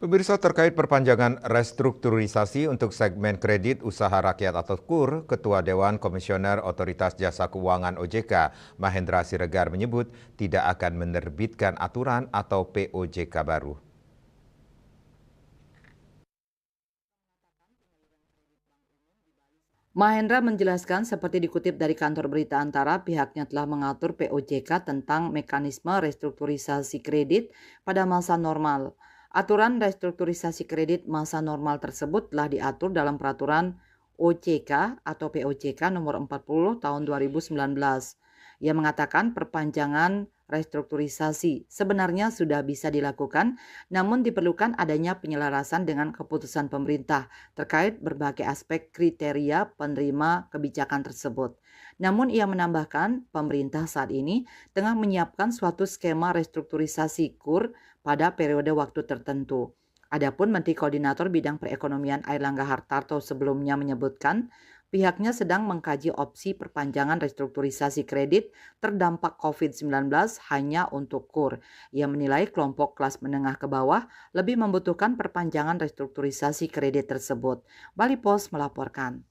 Pemirsa, terkait perpanjangan restrukturisasi untuk segmen kredit usaha rakyat atau KUR, Ketua Dewan Komisioner Otoritas Jasa Keuangan OJK, Mahendra Siregar menyebut tidak akan menerbitkan aturan atau POJK baru. Mahendra menjelaskan seperti dikutip dari kantor berita Antara, pihaknya telah mengatur POJK tentang mekanisme restrukturisasi kredit pada masa normal. Aturan restrukturisasi kredit masa normal tersebut telah diatur dalam peraturan OJK atau POJK nomor 40 tahun 2019. Ia mengatakan perpanjangan restrukturisasi sebenarnya sudah bisa dilakukan, namun diperlukan adanya penyelarasan dengan keputusan pemerintah terkait berbagai aspek kriteria penerima kebijakan tersebut. Namun ia menambahkan pemerintah saat ini tengah menyiapkan suatu skema restrukturisasi KUR pada periode waktu tertentu. Adapun Menteri Koordinator Bidang Perekonomian Airlangga Hartarto sebelumnya menyebutkan pihaknya sedang mengkaji opsi perpanjangan restrukturisasi kredit terdampak COVID-19 hanya untuk KUR. Ia menilai kelompok kelas menengah ke bawah lebih membutuhkan perpanjangan restrukturisasi kredit tersebut. Bali Post melaporkan.